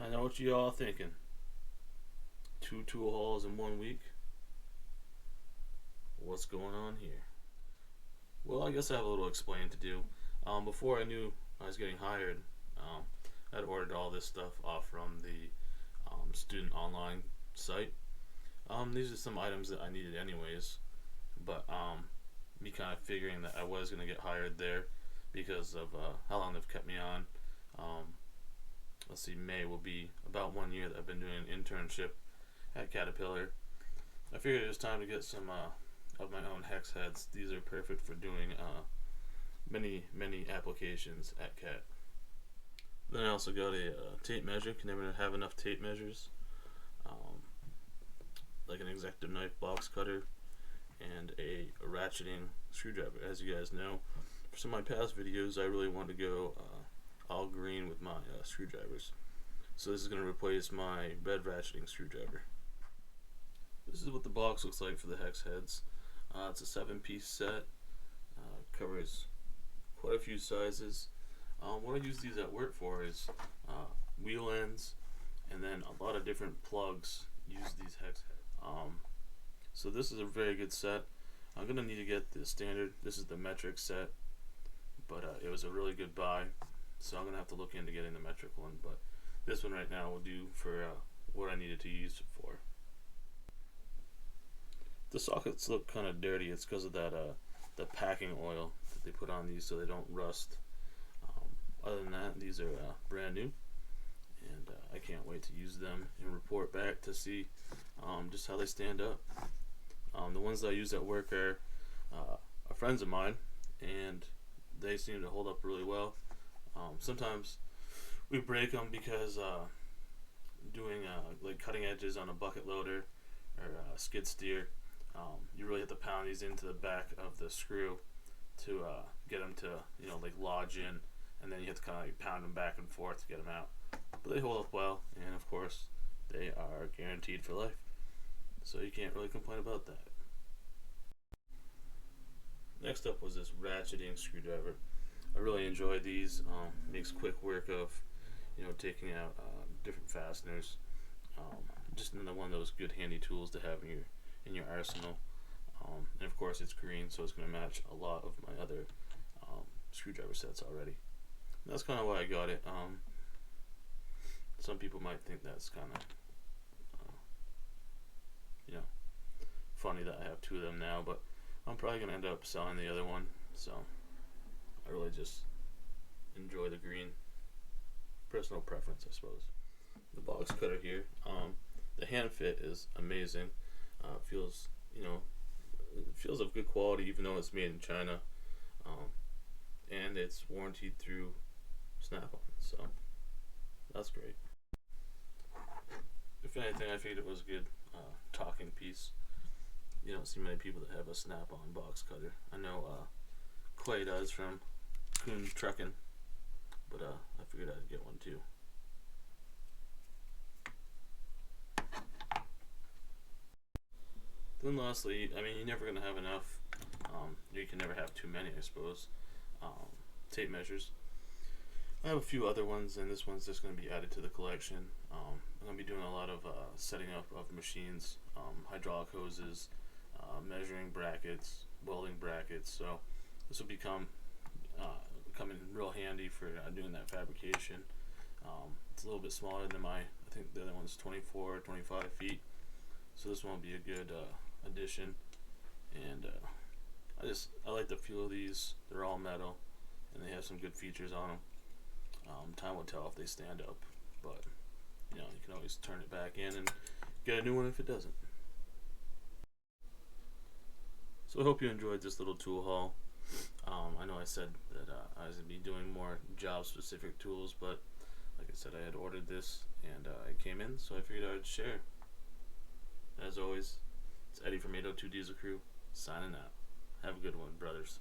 I know what you all thinking. 2 tool hauls in 1 week? What's going on here? Well, I guess I have a little explaining to do. Before I knew I was getting hired, I'd ordered all this stuff off from the student online site. These are some items that I needed anyways, but me kind of figuring that I was going to get hired there because of how long they've kept me on. Let's see, May will be about 1 year that I've been doing an internship at Caterpillar. I figured it was time to get some of my own hex heads. These are perfect for doing many applications at Cat. Then I also got a tape measure. Can never have enough tape measures. Like an X-Acto knife box cutter and a ratcheting screwdriver. As you guys know, for some of my past videos, I really want to go all green with my screwdrivers. So this is going to replace my red ratcheting screwdriver. This is what the box looks like for the hex heads. It's a 7-piece set. Covers quite a few sizes. What I use these at work for is wheel ends, and then a lot of different plugs use these hex heads. So this is a very good set. I'm going to need to get the standard. This is the metric set, but it was a really good buy, so I'm going to have to look into getting the metric one, but this one right now will do for what I needed to use it for. The sockets look kind of dirty. It's because of that the packing oil that they put on these so they don't rust. Other than that, these are brand new, and I can't wait to use them and report back to see just how they stand up. The ones that I use at work are friends of mine, and they seem to hold up really well. Sometimes we break them because doing like cutting edges on a bucket loader or skid steer, you really have to pound these into the back of the screw to get them to like lodge in, and then you have to kind of like pound them back and forth to get them out. But they hold up well, and of course they are guaranteed for life, so you can't really complain about that. Next up was this ratcheting screwdriver. I really enjoy these. Makes quick work of taking out different fasteners. Just another one of those good handy tools to have in your arsenal. And of course it's green, so it's going to match a lot of my other screwdriver sets already. And that's kind of why I got it. Some people might think that's kind of funny that I have 2 of them now, but I'm probably going to end up selling the other one, so I really just enjoy the green. Personal preference, I suppose. The box cutter here, the hand fit is amazing. Feels of good quality, even though it's made in China, and it's warranted through Snap-on, so that's great. If anything, I figured it was a good talking piece. You don't see many people that have a Snap-on box cutter. I know Clay does from Coon Trucking, but I figured I'd get one too. Then lastly, I mean, you're never going to have enough. You can never have too many, I suppose. Tape measures. I have a few other ones, and this one's just going to be added to the collection. I'm going to be doing a lot of setting up of machines, hydraulic hoses, measuring brackets, welding brackets, so this will come in real handy for doing that fabrication. It's a little bit smaller than I think the other one's 24 or 25 feet, so this one will be a good addition, and I like the feel of these. They're all metal, and they have some good features on them. Time will tell if they stand up, but you can always turn it back in and get a new one if it doesn't. So I hope you enjoyed this little tool haul. I know I said that I was going to be doing more job-specific tools, but like I said, I had ordered this and it came in, so I figured I'd share. As always, it's Eddie from 802 Diesel Crew, signing out. Have a good one, brothers.